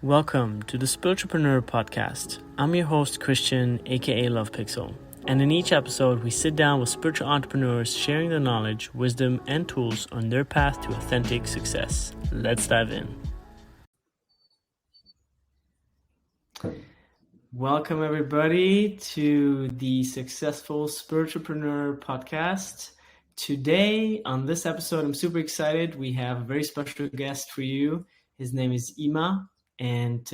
Welcome to the Spiritualpreneur podcast. I'm your host, Christian, aka Love Pixel. And in each episode, we sit down with spiritual entrepreneurs sharing their knowledge, wisdom, and tools on their path to authentic success. Let's dive in. Welcome, everybody, to the Successful Spiritualpreneur podcast. Today, on this episode, I'm super excited. We have a very special guest for you. His name is Ima. And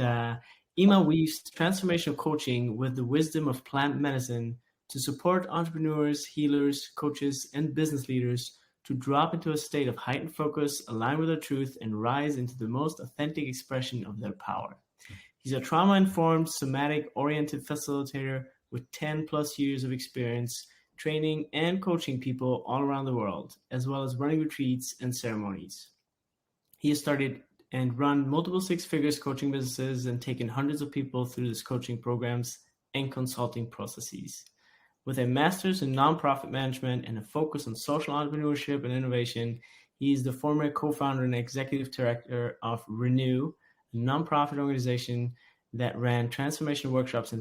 Ima weaves transformational coaching with the wisdom of plant medicine to support entrepreneurs, healers, coaches, and business leaders to drop into a state of heightened focus, align with their truth, and rise into the most authentic expression of their power. He's a trauma-informed, somatic-oriented facilitator with 10 plus years of experience training and coaching people all around the world, as well as running retreats and ceremonies. He has started and run multiple six-figure coaching businesses and taken hundreds of people through his coaching programs and consulting processes. With a master's in nonprofit management and a focus on social entrepreneurship and innovation, he is the former co-founder and executive director of Renew, a nonprofit organization that ran transformational workshops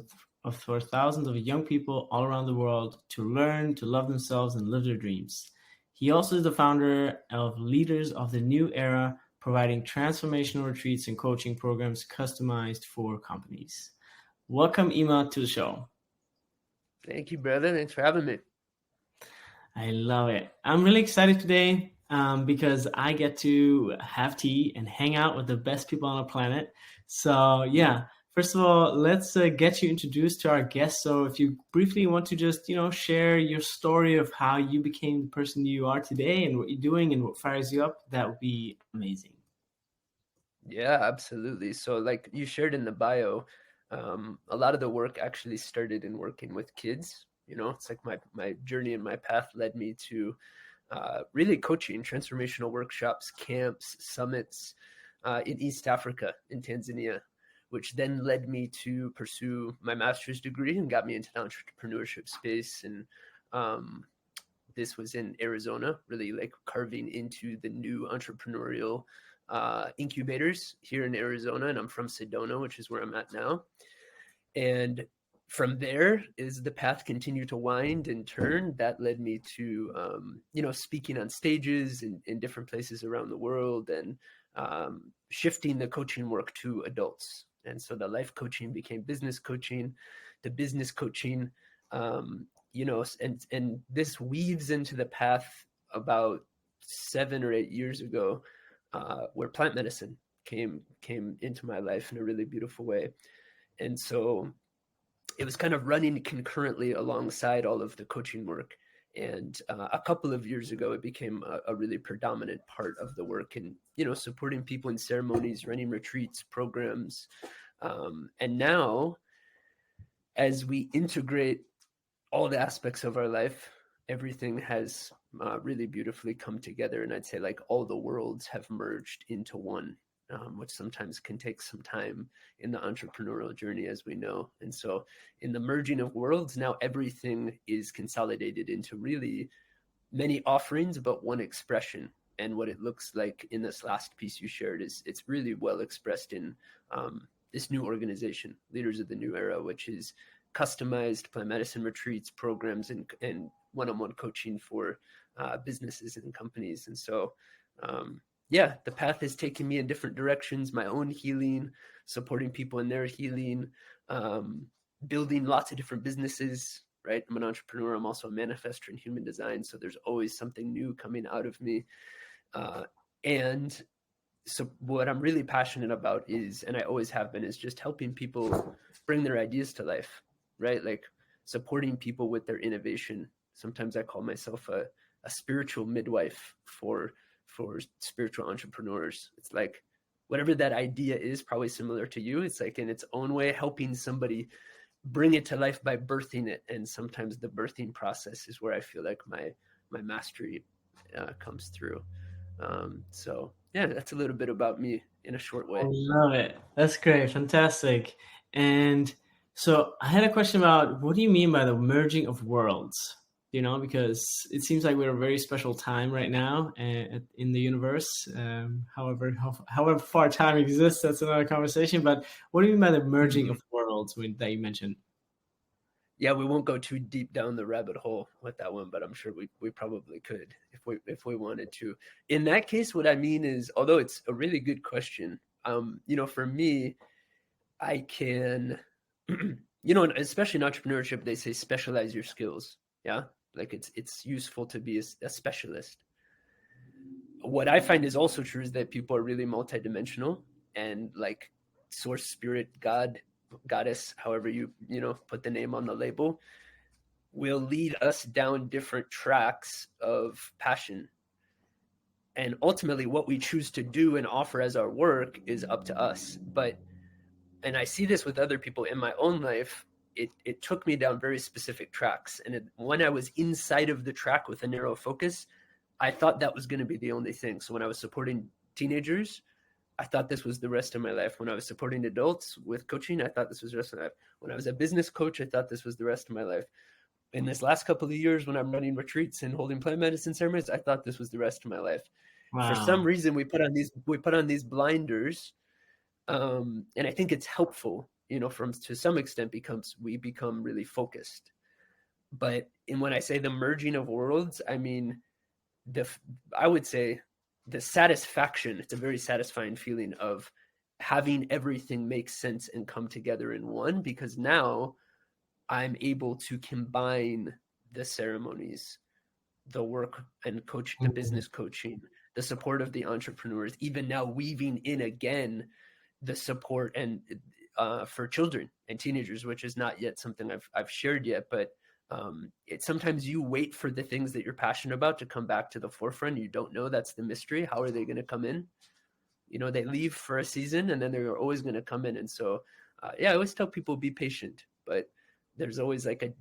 for thousands of young people all around the world to learn, to love themselves, and live their dreams. He also is the founder of Leaders of the New Era, providing transformational retreats and coaching programs customized for companies. Welcome, Ima, to the show. Thank you, brother. Thanks for having me. I love it. I'm really excited today because I get to have tea and hang out with the best people on the planet. So yeah, first of all, let's get you introduced to our guest. So if you briefly want to just, share your story of how you became the person you are today and what you're doing and what fires you up, that would be amazing. Yeah, absolutely. So like you shared in the bio, a lot of the work actually started in working with kids. It's like my journey and my path led me to really coaching transformational workshops, camps, summits in East Africa, in Tanzania, which then led me to pursue my master's degree and got me into the entrepreneurship space. And this was in Arizona, really like carving into the new entrepreneurial incubators here in Arizona. And I'm from Sedona, which is where I'm at now. And from there is the path continued to wind and turn. That led me to, speaking on stages in different places around the world and shifting the coaching work to adults. And so the life coaching became business coaching, the business coaching, and this weaves into the path about 7 or 8 years ago, where plant medicine came into my life in a really beautiful way. And so it was kind of running concurrently alongside all of the coaching work. And a couple of years ago, it became a really predominant part of the work and, supporting people in ceremonies, running retreats, programs. And now, as we integrate all the aspects of our life, everything has really beautifully come together. And I'd say like all the worlds have merged into one, which sometimes can take some time in the entrepreneurial journey, as we know. And so in the merging of worlds, now everything is consolidated into really many offerings, but one expression. And what it looks like in this last piece you shared is it's really well expressed in this new organization, Leaders of the New Era, which is customized plant medicine retreats, programs, and one-on-one coaching for businesses and companies. And so, the path has taken me in different directions, my own healing, supporting people in their healing, building lots of different businesses, right? I'm an entrepreneur. I'm also a manifestor in human design. So there's always something new coming out of me. And so what I'm really passionate about is, and I always have been, is just helping people bring their ideas to life, right? Like supporting people with their innovation. Sometimes I call myself a spiritual midwife for spiritual entrepreneurs. It's like whatever that idea is, probably similar to you. It's like in its own way, helping somebody bring it to life by birthing it. And sometimes the birthing process is where I feel like my mastery comes through. So yeah, that's a little bit about me in a short way. I love it. That's great. Fantastic. And so I had a question about what do you mean by the merging of worlds? because it seems like we're at a very special time right now in the universe. However far time exists, that's another conversation. But what do you mean by the merging Mhm. of worlds that you mentioned? Yeah, we won't go too deep down the rabbit hole with that one, but I'm sure we probably could if we wanted to. In that case, what I mean is, although it's a really good question, for me, I can, especially in entrepreneurship, they say specialize your skills. Yeah, like it's useful to be a specialist. What I find is also true is that people are really multidimensional, and like source, spirit, God, goddess, however you put the name on the label, will lead us down different tracks of passion. And ultimately, what we choose to do and offer as our work is up to us. And I see this with other people in my own life. It took me down very specific tracks. And when I was inside of the track with a narrow focus, I thought that was going to be the only thing. So when I was supporting teenagers, I thought this was the rest of my life. When I was supporting adults with coaching, I thought this was the rest of my life. When I was a business coach, I thought this was the rest of my life. In this last couple of years, when I'm running retreats and holding plant medicine ceremonies, I thought this was the rest of my life. For some Wow. reason, we put on these blinders, and I think it's helpful. From to some extent, we become really focused. But when I say the merging of worlds, I mean the I would say the satisfaction. It's a very satisfying feeling of having everything make sense and come together in one, because now I'm able to combine the ceremonies, the work and the Mm. business coaching, the support of the entrepreneurs, even now weaving in again the support and for children and teenagers, which is not yet something I've shared yet, but it's sometimes you wait for the things that you're passionate about to come back to the forefront. You don't know, that's the mystery. How are they going to come in? They leave for a season and then they're always going to come in. And so, I always tell people be patient, but there's always like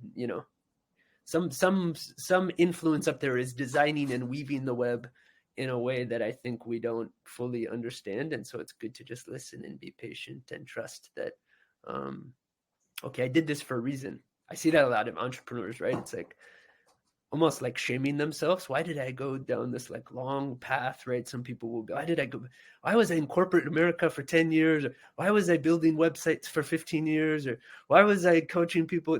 some influence up there is designing and weaving the web in a way that I think we don't fully understand. And so it's good to just listen and be patient and trust that, um, okay, I did this for a reason. I see that a lot of entrepreneurs, right? It's like almost like shaming themselves. Why did I go down this like long path, right? Some people will go, why was I in corporate America for 10 years? Or why was I building websites for 15 years? Or why was I coaching people?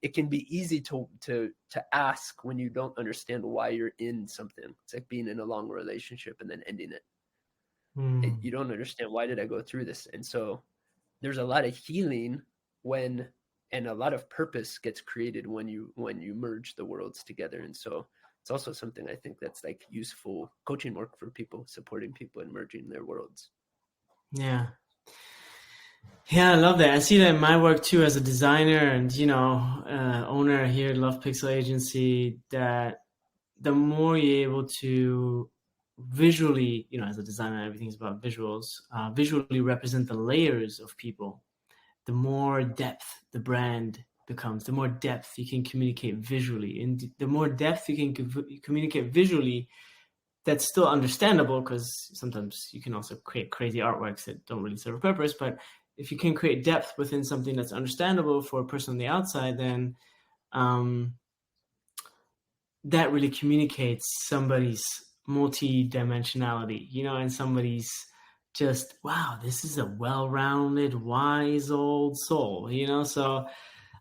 It can be easy to ask when you don't understand why you're in something. It's like being in a long relationship and then ending it. Mm. You don't understand, why did I go through this? And so there's a lot of healing when and a lot of purpose gets created when you merge the worlds together. And so it's also something I think that's like useful coaching work for people, supporting people in merging their worlds. Yeah. Yeah, I love that. I see that in my work too as a designer and, owner here at Love Pixel Agency, that the more you're able to visually, as a designer, everything's about visuals, visually represent the layers of people, the more depth the brand becomes, the more depth you can communicate visually. And the more depth you can communicate visually, that's still understandable, because sometimes you can also create crazy artworks that don't really serve a purpose. But if you can create depth within something that's understandable for a person on the outside, then um, that really communicates somebody's multi-dimensionality, and somebody's just, wow, this is a well-rounded, wise old soul, So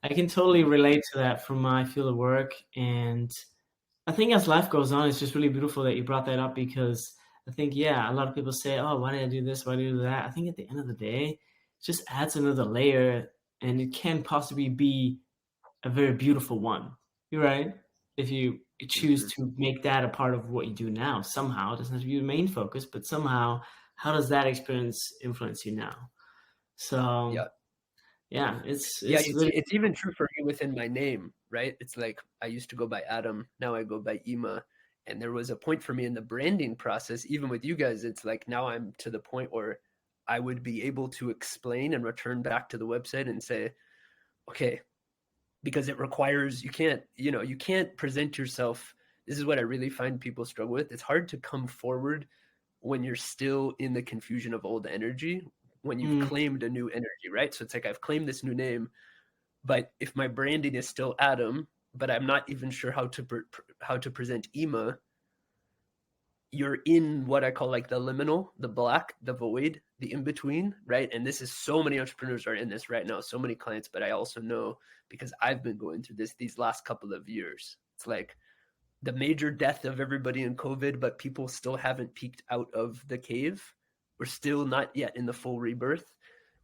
I can totally Mhm. relate to that from my field of work. And I think as life goes on, it's just really beautiful that you brought that up, because I think, yeah, a lot of people say, oh, why did I do this? Why did I do that? I think at the end of the day, it just adds another layer, and it can possibly be a very beautiful one. You're right. If you choose Mhm. to make that a part of what you do now, somehow, it doesn't have to be the main focus, but somehow, how does that experience influence you now? So, Yeah. yeah, it's Yeah, it's it's really it's even true for me within my name, right? It's like I used to go by Adam, now I go by Ima. And there was a point for me in the branding process, even with you guys, it's like now I'm to the point where I would be able to explain and return back to the website and say, okay, because it requires, you can't present yourself. This is what I really find people struggle with. It's hard to come forward when you're still in the confusion of old energy, when you've mm, claimed a new energy, right? So it's like I've claimed this new name, but if my branding is still Adam, but I'm not even sure how to present Ema, you're in what I call like the liminal, the black, the void, the in between, right? And this is so many entrepreneurs are in this right now, so many clients, but I also know because I've been going through this these last couple of years. It's like the major death of everybody in COVID, but people still haven't peeked out of the cave. We're still not yet in the full rebirth.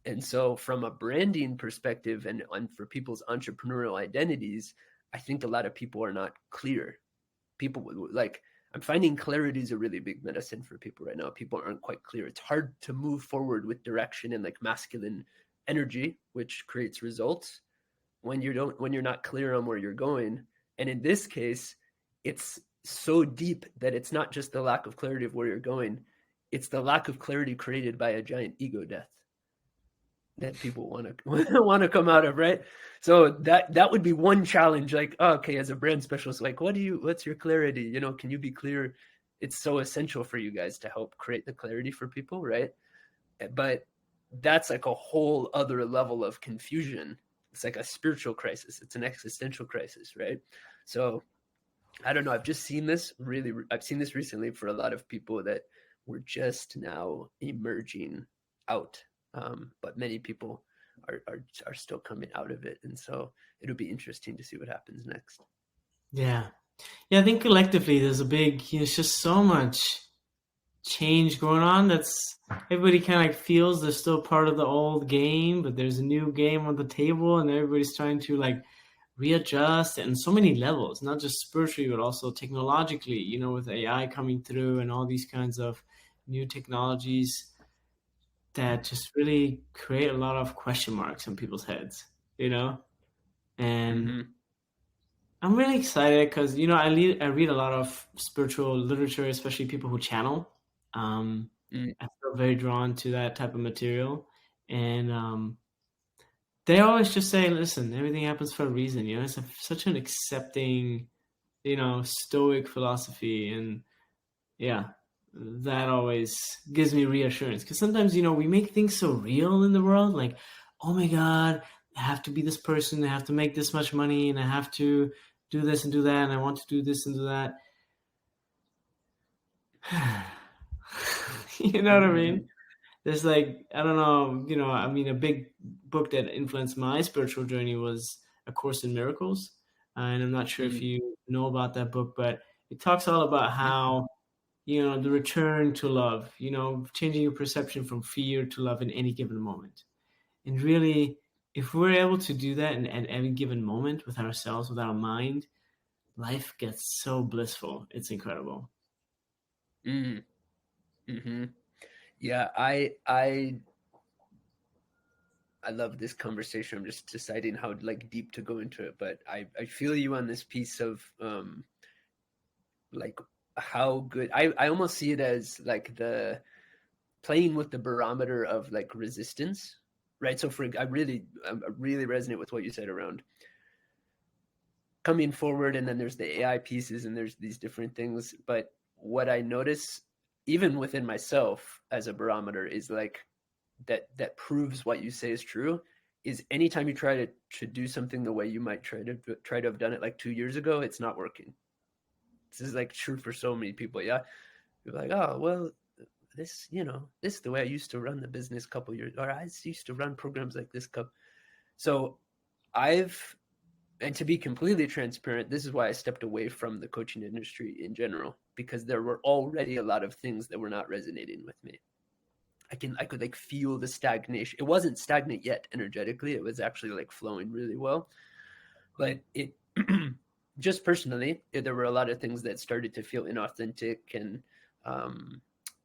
And so, from a branding perspective and for people's entrepreneurial identities, I think a lot of people are not clear. People like, I'm finding clarity is a really big medicine for people right now. People aren't quite clear. It's hard to move forward with direction and like masculine energy, which creates results when you're not clear on where you're going. And in this case, it's so deep that it's not just the lack of clarity of where you're going, it's the lack of clarity created by a giant ego death that people want to want to come out of, right? So that would be one challenge. Like, oh, okay, as a brand specialist, like, what's your clarity? You know, can you be clear? It's so essential for you guys to help create the clarity for people, right? But that's like a whole other level of confusion. It's like a spiritual crisis. It's an existential crisis, right? So I don't know. I've seen this recently for a lot of people that were just now emerging out. But many people are still coming out of it. And so it'll be interesting to see what happens next. Yeah. Yeah, I think collectively there's a big, it's just so much change going on that's everybody kind of like feels they're still part of the old game, but there's a new game on the table and everybody's trying to like readjust and so many levels, not just spiritually, but also technologically, with AI coming through and all these kinds of new technologies that just really create a lot of question marks in people's heads, and Mm-hmm. I'm really excited because I read a lot of spiritual literature, especially people who channel. Mm. I feel very drawn to that type of material, and they always just say, "Listen, everything happens for a reason." It's such an accepting, stoic philosophy, and yeah, that always gives me reassurance because sometimes we make things so real in the world, like, oh my God, I have to be this person, I have to make this much money, and I have to do this and do that, and I want to do this and do that. You know what I mean? Mm-hmm. There's like, I don't know, I mean, a big book that influenced my spiritual journey was A Course in Miracles. And I'm not sure if Mm-hmm. you know about that book, but it talks all about how, the return to love, changing your perception from fear to love in any given moment. And really, if we're able to do that at any given moment with ourselves, with our mind, life gets so blissful. It's incredible. Mm-hmm. Mm-hmm. Yeah, I love this conversation. I'm just deciding how like deep to go into it, but I feel you on this piece of like how good I almost see it as like the playing with the barometer of like resistance, right? So I really resonate with what you said around coming forward, and then there's the AI pieces and there's these different things. But what I notice even within myself as a barometer is like that proves what you say is true is anytime you try to do something the way you might try to have done it like 2 years ago, it's not working. This is like true for so many people. Yeah, you're like, oh well, this is the way I used to run the business a couple years, or I used to run programs like this couple. So I've, and to be completely transparent, this is why I stepped away from the coaching industry in general, because there were already a lot of things that were not resonating with me. I could like feel the stagnation. It wasn't stagnant yet energetically. It was actually like flowing really well. But it just personally, there were a lot of things that started to feel inauthentic and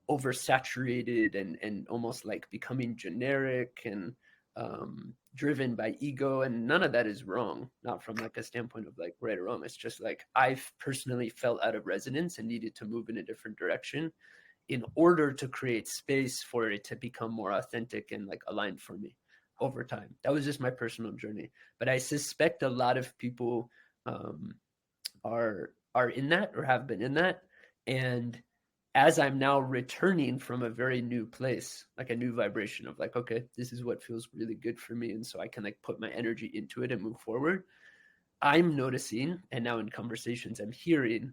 oversaturated and almost like becoming generic and driven by ego. And none of that is wrong, not from like a standpoint of like right or wrong. It's just like I've personally felt out of resonance and needed to move in a different direction in order to create space for it to become more authentic and like aligned for me over time. That was just my personal journey. But I suspect a lot of people are in that or have been in that. And as I'm now returning from a very new place, like a new vibration of like, okay, this is what feels really good for me. And so I can like put my energy into it and move forward. I'm noticing, and now in conversations I'm hearing,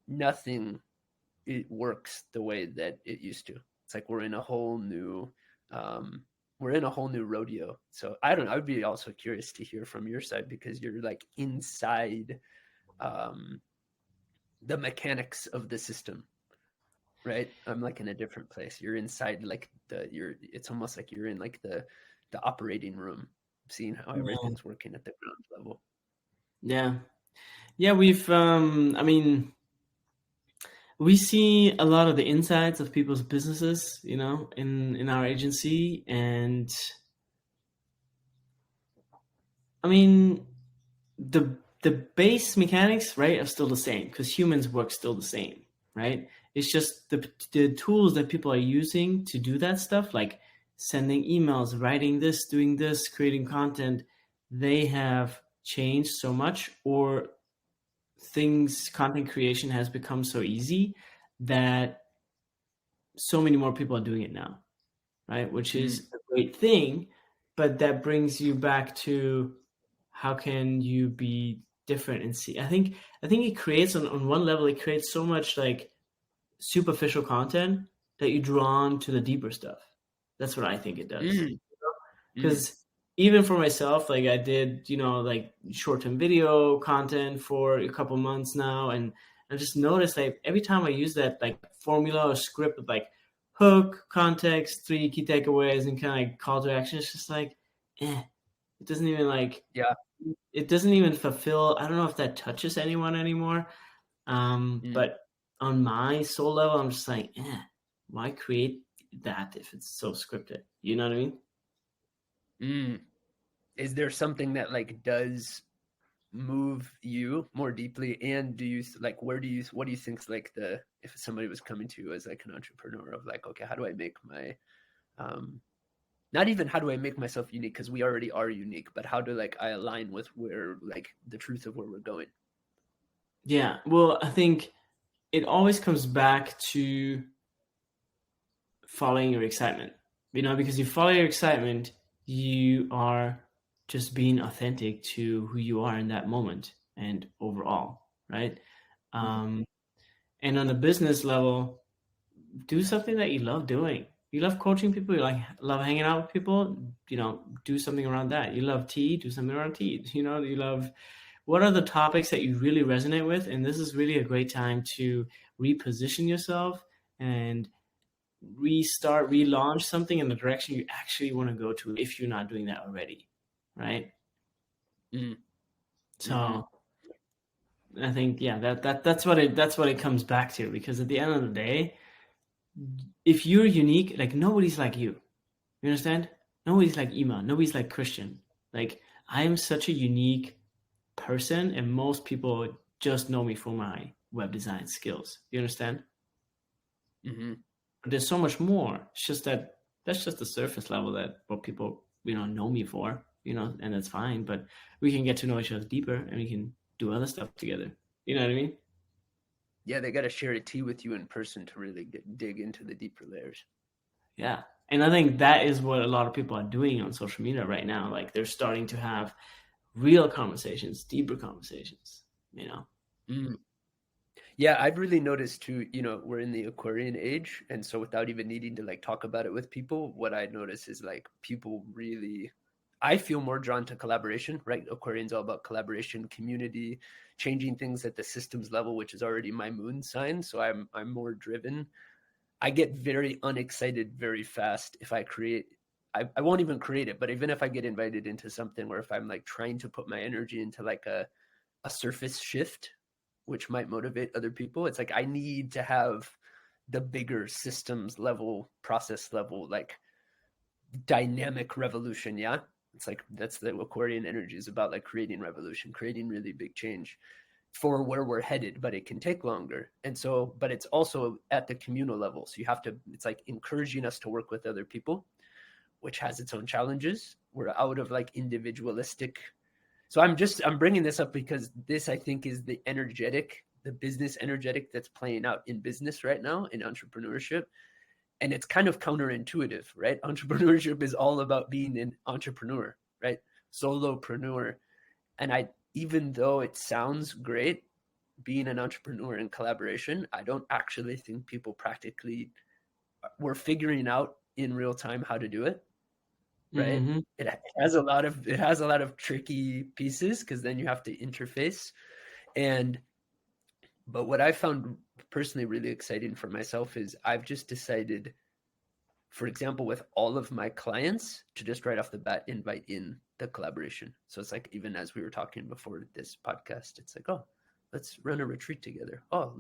nothing it works the way that it used to. It's like we're in a whole new rodeo. So I don't know. I would be also curious to hear from your side because you're like inside um, the mechanics of the system, right? I'm like in a different place. You're inside like it's almost like you're in like the operating room, seeing how Yeah. everything's working at the ground level. Yeah. Yeah, I mean, we see a lot of the insides of people's businesses, in our agency. And I mean, the the base mechanics, right, are still the same because humans work still the same, right? It's just the tools that people are using to do that stuff, like sending emails, writing this, doing this, creating content, they have changed so much, or content creation has become so easy that so many more people are doing it now, right? Which Mm, is a great thing, but that brings you back to how can you be different and see. I think it creates on one level, it creates so much like superficial content that you drawn to the deeper stuff. That's what I think it does. mm, mm. Because even for myself, like I did, like short-term video content for a couple months now, and I just noticed like every time I use that like formula or script of like hook, context, three key takeaways, and kind of like call to action, it's just like, it doesn't even like Yeah. it doesn't even fulfill. I don't know if that touches anyone anymore. Mm, But on my soul level, I'm just like, why create that if it's so scripted? You know what I mean? mm. Is there something that like does move you more deeply, and do you like what do you think's like the if somebody was coming to you as like an entrepreneur of like, okay, how do I make my um not even how do I make myself unique because we already are unique, but how do like I align with where like the truth of where we're going? Yeah. Well, I think it always comes back to following your excitement. Because you follow your excitement, you are just being authentic to who you are in that moment and overall, right? Mm, Um, and on the business level, do something that you love doing. You love coaching people, you like love hanging out with people, do something around that. You love tea, do something around tea. You love what are the topics that you really resonate with, and this is really a great time to reposition yourself and relaunch something in the direction you actually want to go to if you're not doing that already, right? mm, mm-hmm, So I think, yeah, that's what it comes back to, because at the end of the day, if you're unique, like nobody's like you understand? Nobody's like Ima, nobody's like Christian. Like, I am such a unique person, and most people just know me for my web design skills. You understand? mm-hmm. But there's so much more. It's just that's just the surface level that what people know me for. And that's fine. But we can get to know each other deeper, and we can do other stuff together. You know what I mean? Yeah, they got to share a tea with you in person to really dig into the deeper layers. Yeah. And I think that is what a lot of people are doing on social media right now. Like, they're starting to have real conversations, deeper conversations. You know? Mm. Yeah, I've really noticed too, we're in the Aquarian age. And so without even needing to like talk about it with people, what I notice is like people really, I feel more drawn to collaboration, right? Aquarian's all about collaboration, community, changing things at the systems level, which is already my moon sign. So I'm more driven. I get very unexcited very fast if I create. I won't even create it, but even if I get invited into something where if I'm like trying to put my energy into like a surface shift, which might motivate other people. It's like I need to have the bigger systems level, process level, like dynamic revolution. Yeah. It's like that's the Aquarian energy is about, like creating revolution, creating really big change for where we're headed, but it can take longer. And so, but it's also at the communal level. So you have to, it's like encouraging us to work with other people, which has its own challenges. We're out of like individualistic. So I'm bringing this up because this I think is the business energetic that's playing out in business right now in entrepreneurship, and it's kind of counterintuitive, right? Entrepreneurship is all about being an entrepreneur, right? Solopreneur, and even though it sounds great being an entrepreneur in collaboration, I don't actually think people practically were figuring out in real time how to do it, right? Mm-hmm. It has a lot of tricky pieces because then you have to interface. And but what I found personally really exciting for myself is I've just decided, for example, with all of my clients, to just right off the bat invite in the collaboration. So it's like, even as we were talking before this podcast, it's like, oh, let's run a retreat together. Oh,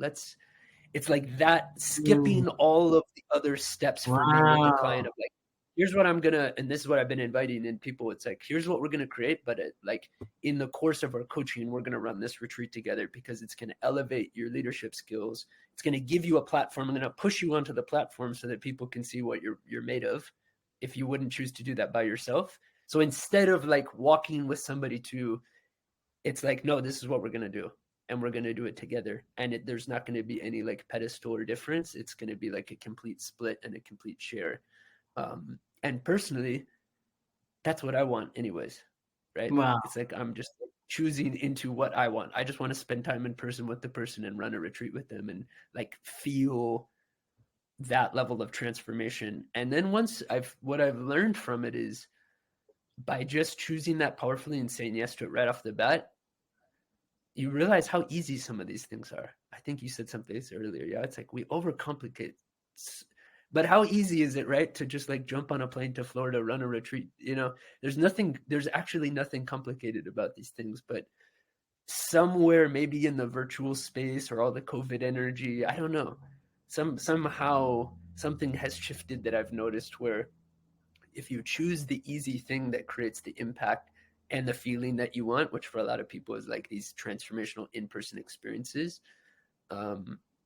it's like that, Mm. skipping all of the other steps for me with the client Wow. of like, here's what I'm gonna, and this is what I've been inviting in people. It's like, here's what we're gonna create, but like in the course of our coaching, we're gonna run this retreat together because it's gonna elevate your leadership skills. It's gonna give you a platform. I'm gonna push you onto the platform so that people can see what you're made of, if you wouldn't choose to do that by yourself. So instead of like walking with somebody to, it's like, no, this is what we're gonna do, and we're gonna do it together. And there's not gonna be any like pedestal or difference. It's gonna be like a complete split and a complete share. And personally, that's what I want, anyways. Right? Wow. It's like I'm just choosing into what I want. I just want to spend time in person with the person and run a retreat with them and like feel that level of transformation. And then what I've learned from it is, by just choosing that powerfully and saying yes to it right off the bat, you realize how easy some of these things are. I think you said something earlier. Yeah, it's like we overcomplicate. But how easy is it, right, to just like jump on a plane to Florida, run a retreat? There's actually nothing complicated about these things. But somewhere, maybe in the virtual space or all the COVID energy, I don't know. Somehow something has shifted that I've noticed, where if you choose the easy thing that creates the impact and the feeling that you want, which for a lot of people is like these transformational in-person experiences,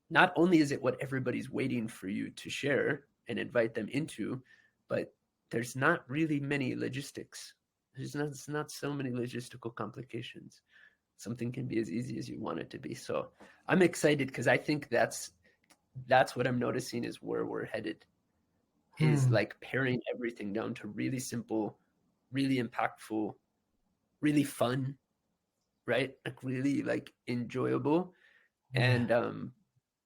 not only is it what everybody's waiting for you to share and invite them into, but there's not really many logistics. There's not so many logistical complications. Something can be as easy as you want it to be. So I'm excited because I think that's what I'm noticing is where we're headed, is Hmm. like paring everything down to really simple, really impactful, really fun, right? Like really like enjoyable. Yeah. And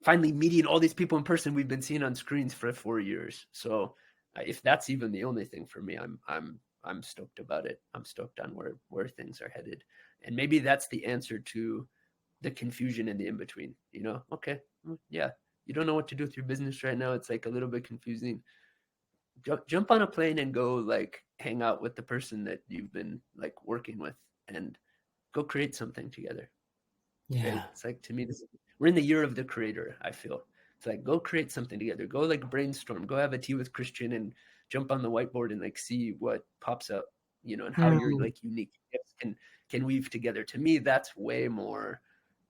finally meeting all these people in person we've been seeing on screens for 4 years. So if that's even the only thing for me, I'm stoked about it. I'm stoked on where things are headed. And maybe that's the answer to the confusion in the in between. Okay, yeah, you don't know what to do with your business right now. It's like a little bit confusing. Jump on a plane and go like hang out with the person that you've been like working with, and go create something together. Right? Yeah. It's like, to me, we're in the year of the creator. I feel it's like, go create something together. Go like brainstorm. Go have a tea with Christian and jump on the whiteboard and like see what pops up. And how your Hmm. like unique gifts can weave together. To me, that's way more.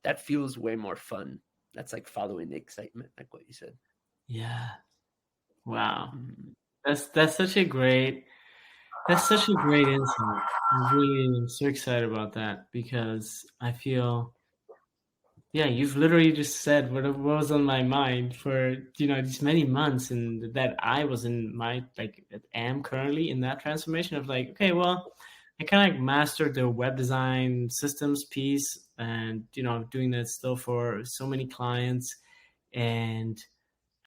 That feels way more fun. That's like following the excitement, like what you said. Yeah. Wow. Mm-hmm. That's such a great that's such a great insight. I really am so excited about that because I feel, yeah, you've literally just said what was on my mind for, these many months, and that I was in my, like, am currently in that transformation of like, okay, well, I kind of like mastered the web design systems piece, and I'm doing that still for so many clients, and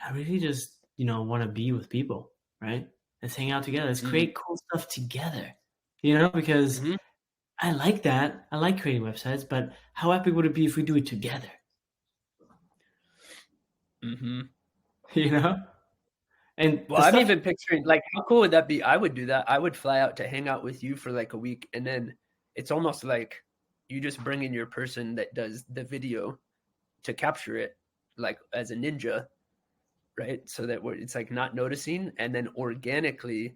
I really just want to be with people, right? Let's hang out together. Let's create cool stuff together, because Mm-hmm. I like that. I like creating websites, but how epic would it be if we do it together? Mm-hmm. you know and Well, the I'm stuff. even picturing like, how cool would that be? I would do that. I would fly out to hang out with you for like a week, and then it's almost like you just bring in your person that does the video to capture it, like as a ninja, right? So that it's like not noticing, and then organically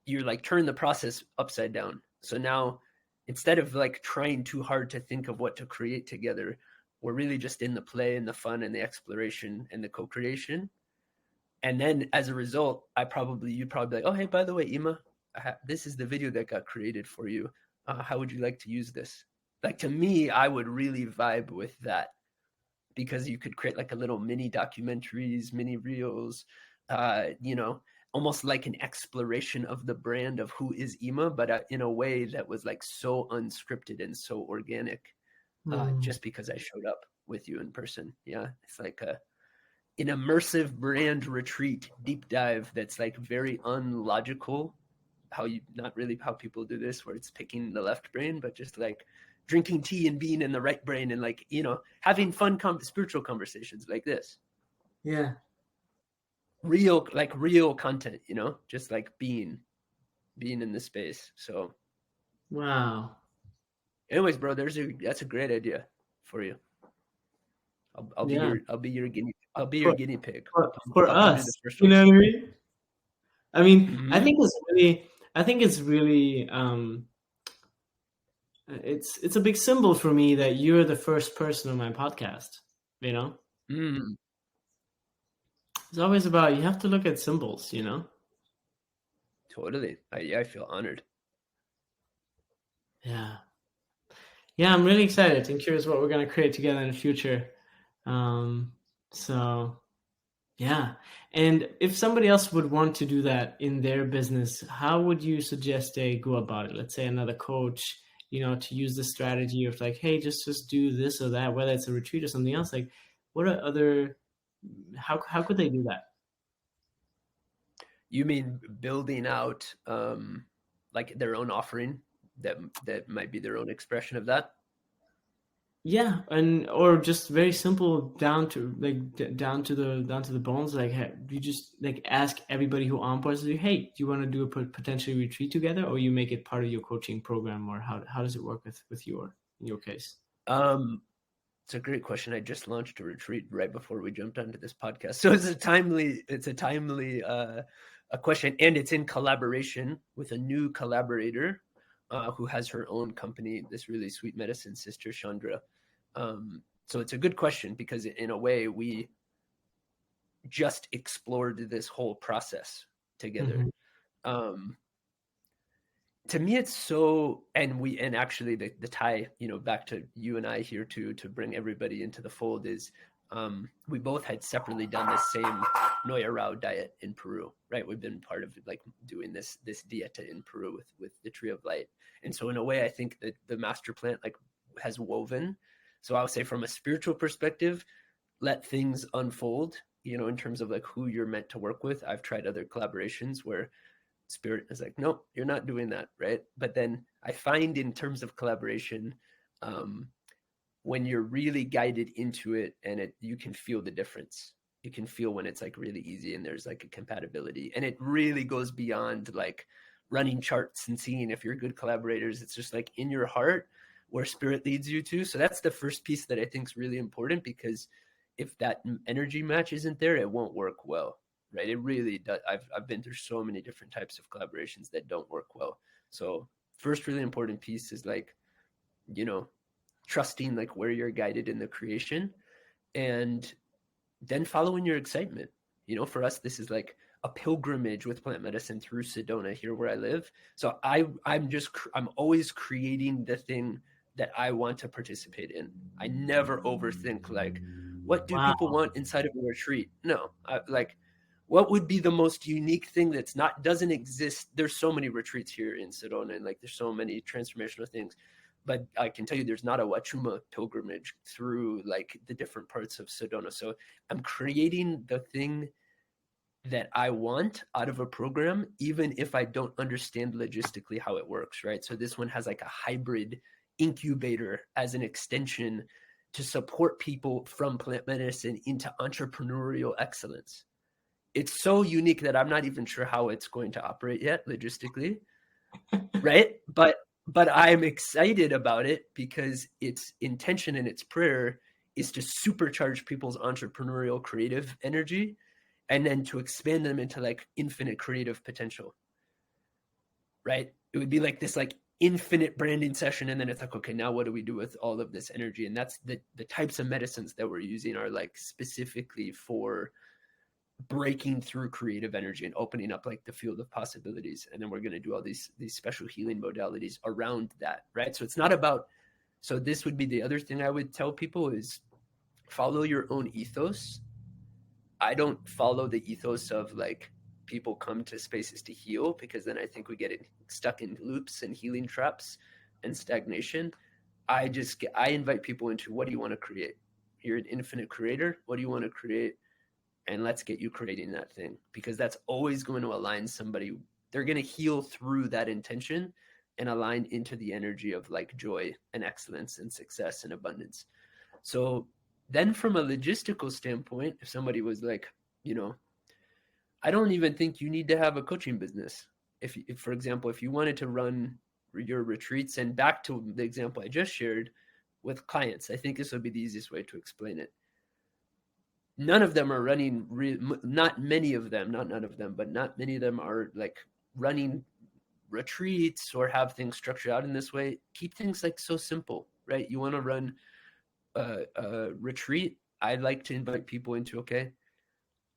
you like turn the process upside down. So now, instead of like trying too hard to think of what to create together, we're really just in the play and the fun and the exploration and the co-creation. And then as a result, you'd probably be like, oh, hey, by the way, Ima, this is the video that got created for you. How would you like to use this? Like, to me, I would really vibe with that, because you could create like a little mini documentaries, mini reels, uh, you know, almost like an exploration of the brand of who is Ima, but in a way that was like so unscripted and so organic, just because I showed up with you in person. Yeah, it's like an immersive brand retreat deep dive that's like very unlogical. Not really how people do this, where it's picking the left brain, but just like drinking tea and being in the right brain, and like, having fun spiritual conversations like this. Yeah. Real content, just like being in the space. So Wow. anyways, bro, that's a great idea for you. I'll be Yeah. your guinea pig. For I'll come do the us, first you one. know what I mean? I mean, Mm-hmm. I think it's really it's a big symbol for me that you're the first person on my podcast, you know? Mm, It's always about, you have to look at symbols, you know? totally. I feel honored. Yeah. Yeah, I'm really excited and curious what we're going to create together in the future. So yeah. And if somebody else would want to do that in their business, how would you suggest they go about it? Let's say another coach, to use the strategy of like, hey, just do this or that, whether it's a retreat or something else. Like, what are other, how could they do that? You mean building out like their own offering that might be their own expression of that? Yeah, and or just very simple, down to down to the bones. Like, you just like ask everybody who onboards you, hey, do you want to do a potentially retreat together, or you make it part of your coaching program, or how does it work with in your case? It's a great question. I just launched a retreat right before we jumped onto this podcast, so it's a timely a question, and it's in collaboration with a new collaborator who has her own company, this really sweet medicine sister, Chandra. So it's a good question because in a way we just explored this whole process together. Mm-hmm. To me, it's so, and actually the tie, back to you and I here to bring everybody into the fold is, we both had separately done this same Noya Rao diet in Peru, right? We've been part of like doing this dieta in Peru with the Tree of Light. And so in a way, I think that the master plant like has woven. So I would say from a spiritual perspective, let things unfold, in terms of like who you're meant to work with. I've tried other collaborations where spirit is like, nope, you're not doing that, right? But then I find in terms of collaboration, when you're really guided into it, and you can feel the difference. You can feel when it's like really easy and there's like a compatibility, and it really goes beyond like running charts and seeing if you're good collaborators. It's just like in your heart where spirit leads you to. So that's the first piece that I think is really important, because if that energy match isn't there, it won't work well, right? It really does. I've been through so many different types of collaborations that don't work well. So first really important piece is like, trusting like where you're guided in the creation, and then following your excitement. For us, this is like a pilgrimage with plant medicine through Sedona here where I live. So I'm always creating the thing that I want to participate in. I never overthink like, what do people Wow. want inside of a retreat? No, like, what would be the most unique thing doesn't exist? There's so many retreats here in Sedona, and like there's so many transformational things, but I can tell you there's not a Wachuma pilgrimage through like the different parts of Sedona. So I'm creating the thing that I want out of a program, even if I don't understand logistically how it works, right? So this one has like a hybrid incubator as an extension to support people from plant medicine into entrepreneurial excellence. It's so unique that I'm not even sure how it's going to operate yet logistically, right? But I'm excited about it because its intention and its prayer is to supercharge people's entrepreneurial creative energy, and then to expand them into like infinite creative potential, right? It would be like this like infinite branding session, and then it's like, okay, now what do we do with all of this energy? And that's the types of medicines that we're using are like specifically for breaking through creative energy and opening up like the field of possibilities. And then we're going to do all these special healing modalities around that, right? So it's not about, so this would be the other thing I would tell people is follow your own ethos. I don't follow the ethos of like people come to spaces to heal, because then I think we get stuck in loops and healing traps and stagnation. I invite people into, what do you want to create? You're an infinite creator. What do you want to create? And let's get you creating that thing, because that's always going to align somebody. They're going to heal through that intention and align into the energy of like joy and excellence and success and abundance. So then from a logistical standpoint, if somebody was like, I don't even think you need to have a coaching business. If for example, if you wanted to run your retreats, and back to the example I just shared with clients, I think this would be the easiest way to explain it. None of them are running, not many of them, not none of them, but not many of them are like running retreats or have things structured out in this way. Keep things like so simple, right? You want to run a retreat, I'd like to invite people into, okay,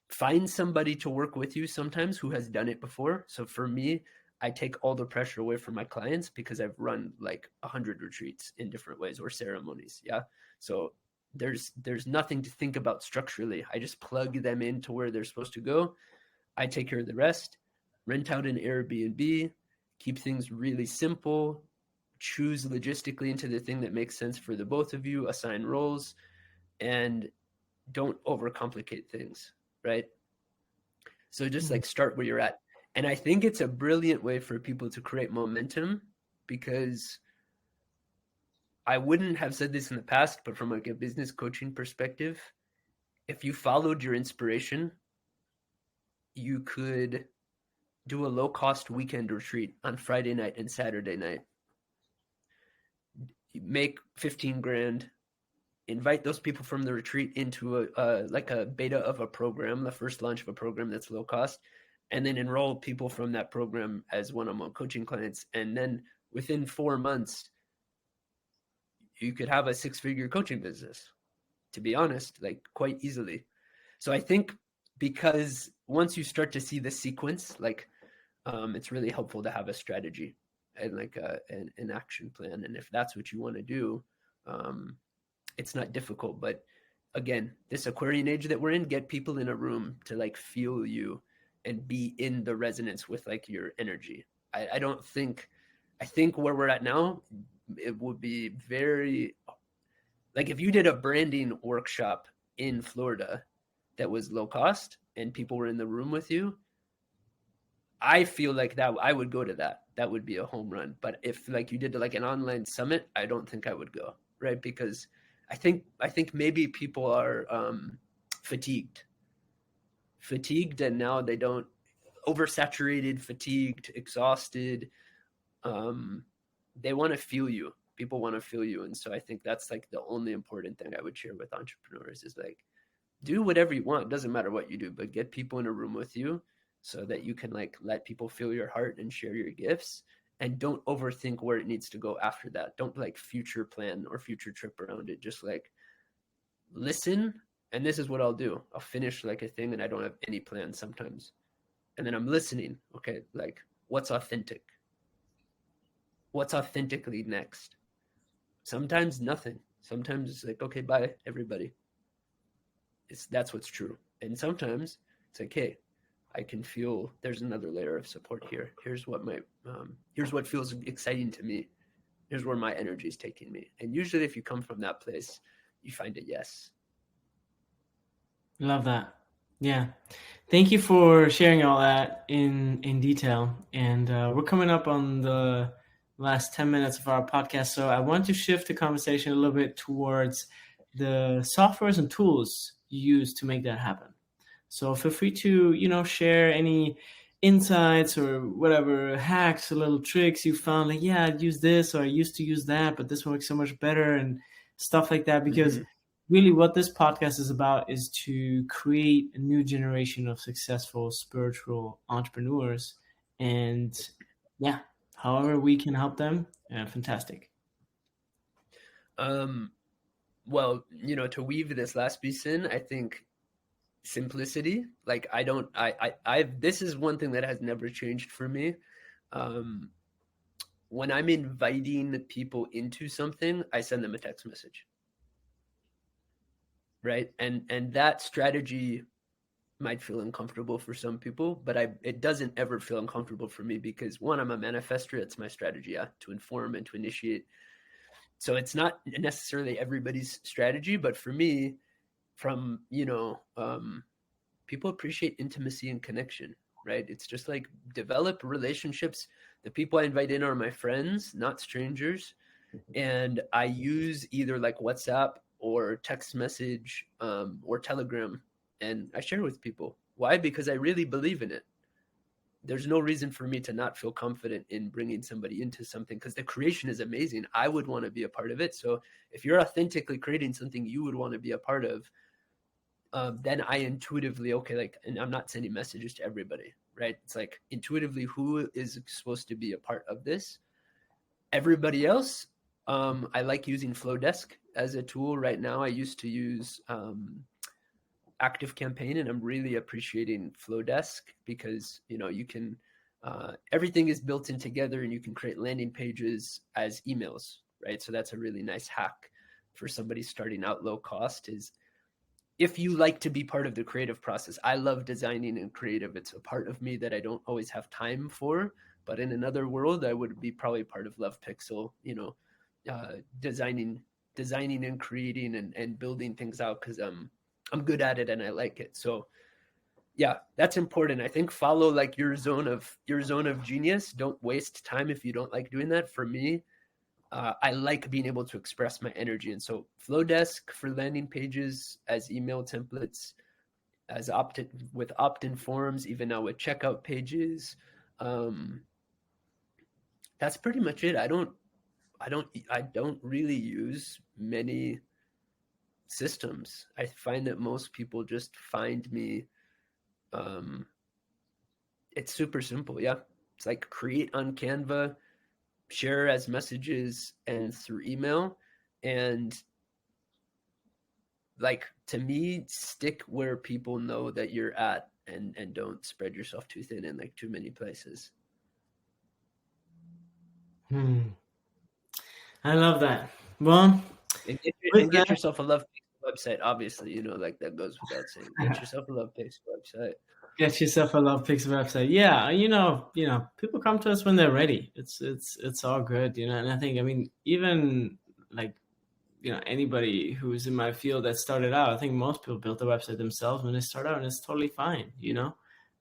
find somebody to work with you sometimes who has done it before. So for me, I take all the pressure away from my clients, because I've run like 100 retreats in different ways, or ceremonies. Yeah. So there's nothing to think about structurally. I just plug them into where they're supposed to go. I take care of the rest, rent out an Airbnb, keep things really simple, choose logistically into the thing that makes sense for the both of you, assign roles, and don't overcomplicate things, right? So just like start where you're at. And I think it's a brilliant way for people to create momentum, because I wouldn't have said this in the past, but from like a business coaching perspective, if you followed your inspiration, you could do a low-cost weekend retreat on Friday night and Saturday night. You make 15 grand, invite those people from the retreat into like a beta of a program, the first launch of a program that's low cost, and then enroll people from that program as one-on-one coaching clients. And then within 4 months, you could have a 6-figure coaching business, to be honest, like quite easily. So I think, because once you start to see the sequence, like it's really helpful to have a strategy and like an action plan. And if that's what you want to do, it's not difficult. But again, this Aquarian age that we're in, get people in a room to like feel you and be in the resonance with like your energy. I think where we're at now, it would be very, like if you did a branding workshop in Florida that was low cost and people were in the room with you, I feel like that I would go to that. That would be a home run. But if like you did like an online summit, I don't think I would go, right? Because I think maybe people are fatigued, and now they don't, oversaturated, fatigued, exhausted. They want to feel you. People want to feel you, and so I think that's like the only important thing I would share with entrepreneurs is like, do whatever you want. It doesn't matter what you do, but get people in a room with you so that you can like let people feel your heart and share your gifts, and don't overthink where it needs to go after that. Don't like future plan or future trip around it. Just like listen, and this is what I'll do. I'll finish like a thing and I don't have any plan sometimes. And then I'm listening. Okay, like what's authentic? What's authentically next? Sometimes nothing. Sometimes it's like, okay, bye everybody. That's what's true. And sometimes it's like, hey, I can feel there's another layer of support here. Here's what here's what feels exciting to me. Here's where my energy is taking me. And usually if you come from that place, you find a yes. Love that. Yeah. Thank you for sharing all that in detail. And we're coming up on the last 10 minutes of our podcast. So I want to shift the conversation a little bit towards the softwares and tools you use to make that happen. So feel free to, share any insights or whatever hacks or little tricks you found. Like, yeah, I'd use this, or I used to use that, but this one works so much better, and stuff like that. Because really what this podcast is about is to create a new generation of successful spiritual entrepreneurs. And yeah, however we can help them, fantastic. Well, to weave this last piece in, I think simplicity. Like this is one thing that has never changed for me. When I'm inviting people into something, I send them a text message. Right. And that strategy might feel uncomfortable for some people, but it doesn't ever feel uncomfortable for me because one, I'm a manifester. It's my strategy, to inform and to initiate. So it's not necessarily everybody's strategy, but for me, from people appreciate intimacy and connection, right? It's just like develop relationships. The people I invite in are my friends, not strangers. And I use either like WhatsApp or text message or Telegram, and I share with people. Why? Because I really believe in it. There's no reason for me to not feel confident in bringing somebody into something because the creation is amazing. I would want to be a part of it. So if you're authentically creating something you would want to be a part of, then I intuitively, okay, like, and I'm not sending messages to everybody, right? It's like intuitively, who is supposed to be a part of this? Everybody else, I like using Flowdesk as a tool right now. I used to use Active Campaign, and I'm really appreciating Flowdesk because you can everything is built in together, and you can create landing pages as emails, right? So that's a really nice hack for somebody starting out low cost. Is if you like to be part of the creative process. I love designing and creative. It's a part of me that I don't always have time for, but in another world, I would be probably part of Love Pixel, designing and creating and building things out because I'm good at it and I like it. So yeah, that's important. I think follow like your zone of genius. Don't waste time if you don't like doing that. For me, I like being able to express my energy. And so Flowdesk for landing pages, as email templates, as opt-in forms, even now with checkout pages. Um, that's pretty much it. I don't really use many systems. I find that most people just find me. Um, it's super simple. Yeah. It's like create on Canva, share as messages and through email. And like to me, stick where people know that you're at and don't spread yourself too thin in like too many places. I love that. Well, And with get that, yourself a Love Pixel website. Obviously, like that goes without saying. Get yourself a Love Pixel website. get yourself a Love Pix website. Yeah, people come to us when they're ready. It's all good, And I think, I mean, even like anybody who's in my field that started out, I think most people built a website themselves when they start out, and it's totally fine.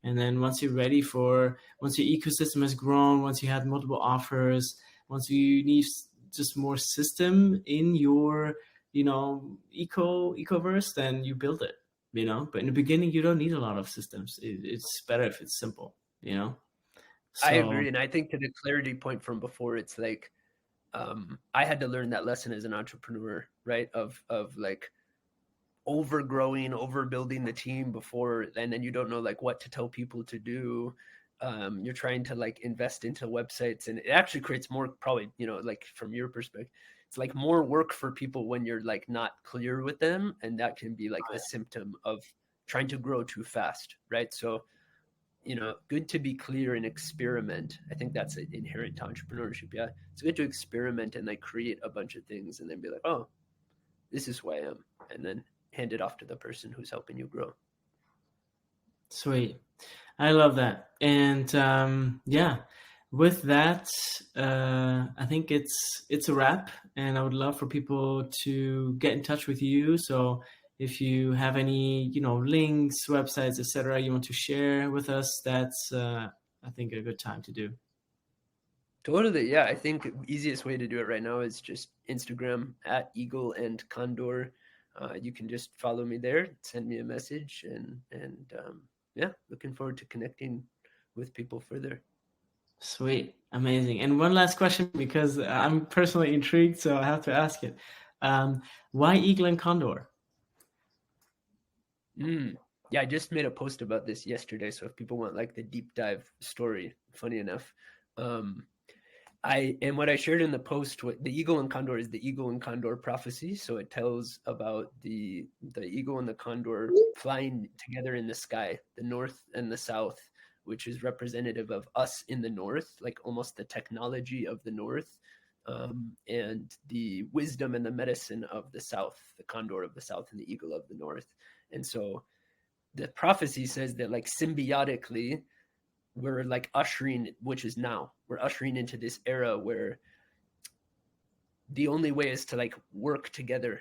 And then once your ecosystem has grown, once you had multiple offers, once you need just more system in your ecoverse, then you build it. But in the beginning, you don't need a lot of systems. It's better if it's simple. I So agree, and I think to the clarity point from before, it's like I had to learn that lesson as an entrepreneur, right? Of like overgrowing, overbuilding the team before, and then you don't know like what to tell people to do. You're trying to like invest into websites, and it actually creates more, probably, like from your perspective, it's like more work for people when you're like not clear with them, and that can be like a symptom of trying to grow too fast, right? So good to be clear and experiment. I think that's inherent to entrepreneurship. Yeah, it's good to experiment and like create a bunch of things and then be like, oh, this is who I am, and then hand it off to the person who's helping you grow. sweet. I love that. And yeah, with that, I think it's a wrap. And I would love for people to get in touch with you. So if you have any, links, websites, etc., you want to share with us, that's I think a good time to do. Totally. Yeah. I think easiest way to do it right now is just Instagram at Eagle and Condor. You can just follow me there, send me a message, and yeah, looking forward to connecting with people further. Sweet. Amazing. And one last question, because I'm personally intrigued, so I have to ask it. Why Eagle and Condor? Yeah, I just made a post about this yesterday. So if people want like the deep dive story, funny enough, um, what I shared in the post, the eagle and condor is the eagle and condor prophecy. So it tells about the eagle and the condor flying together in the sky, the north and the south, which is representative of us in the north, like almost the technology of the north, and the wisdom and the medicine of the south, the condor of the south and the eagle of the north. And so the prophecy says that like symbiotically we're like ushering, which is now, we're ushering into this era where the only way is to like work together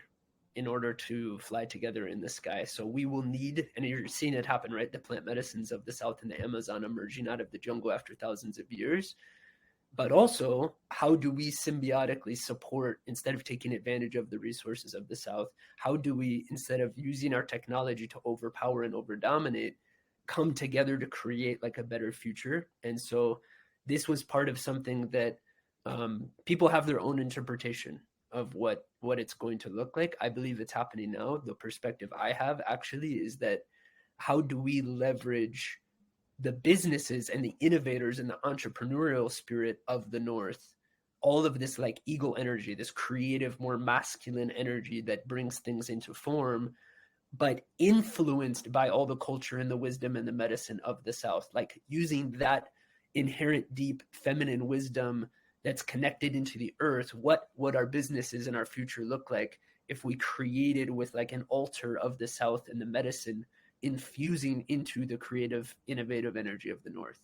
in order to fly together in the sky. So we will need, and you're seeing it happen, right? The plant medicines of the South and the Amazon emerging out of the jungle after thousands of years. But also, how do we symbiotically support, instead of taking advantage of the resources of the South, how do we, instead of using our technology to overpower and overdominate, come together to create like a better future? And so this was part of something that people have their own interpretation of what it's going to look like. I believe it's happening now. The perspective I have actually is that how do we leverage the businesses and the innovators and the entrepreneurial spirit of the North, all of this like eagle energy, this creative, more masculine energy that brings things into form, but influenced by all the culture and the wisdom and the medicine of the South, like using that inherent deep feminine wisdom that's connected into the earth. What would our businesses and our future look like if we created with like an altar of the South and the medicine infusing into the creative, innovative energy of the North?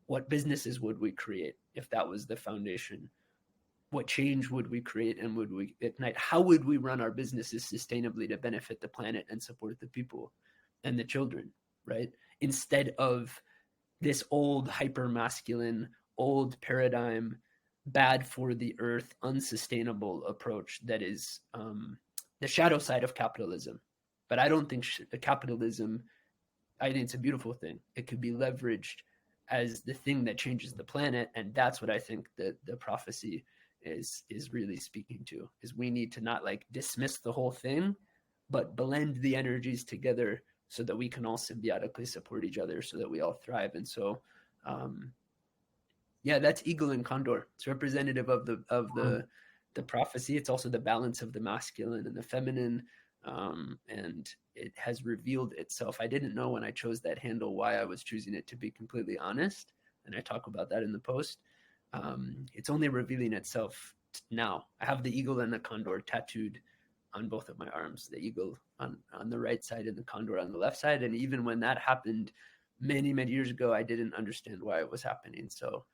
What businesses would we create if that was the foundation? What change would we create, and would we ignite? How would we run our businesses sustainably to benefit the planet and support the people and the children, right? Instead of this old hyper masculine, old paradigm, bad for the earth, unsustainable approach that is the shadow side of capitalism. But I don't think capitalism, I think it's a beautiful thing. It could be leveraged as the thing that changes the planet. And that's what I think that the prophecy is really speaking to, is we need to not like dismiss the whole thing, but blend the energies together so that we can all symbiotically support each other, so that we all thrive. And so yeah, that's eagle and condor. It's representative of the prophecy. It's also the balance of the masculine and the feminine, and it has revealed itself. I didn't know when I chose that handle why I was choosing it, to be completely honest, and I talk about that in the post. It's only revealing itself now. I have the eagle and the condor tattooed on both of my arms, the eagle on the right side and the condor on the left side. And even when that happened many years ago, I didn't understand why it was happening. So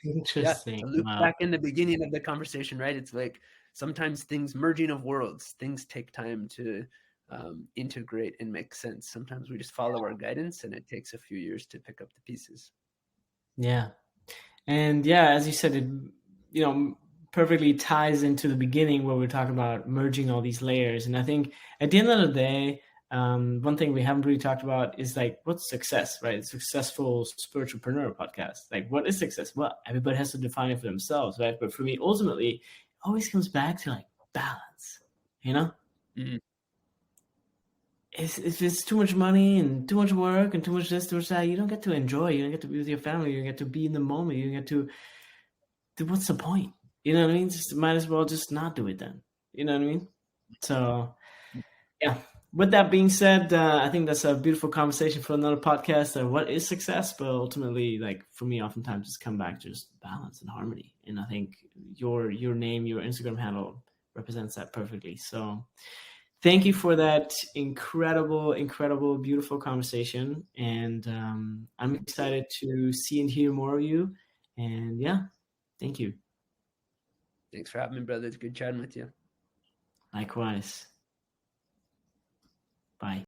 yeah, Interesting. to loop Wow. back in the beginning of the conversation, right? It's like sometimes things, merging of worlds, things take time to integrate and make sense. Sometimes we just follow our guidance, and it takes a few years to pick up the pieces. Yeah. And yeah, as you said, it perfectly ties into the beginning where we're talking about merging all these layers. And I think at the end of the day, one thing we haven't really talked about is like, what's success, right? Successful spiritualpreneur podcast. Like, what is success? Well, everybody has to define it for themselves, right? But for me, ultimately, it always comes back to like balance, you know? Mm-hmm. If it's too much money and too much work and too much this, too much that, you don't get to enjoy. You don't get to be with your family. You don't get to be in the moment. You don't get to. What's the point? You know what I mean? Just might as well just not do it then. You know what I mean? So yeah. With that being said, I think that's a beautiful conversation for another podcast. What is success? But ultimately, like for me, oftentimes it's come back to just balance and harmony. And I think your name, your Instagram handle represents that perfectly. So thank you for that incredible, beautiful conversation. And I'm excited to see and hear more of you. And yeah, thank you. Thanks for having me, brother. It's good chatting with you. Likewise. Bye.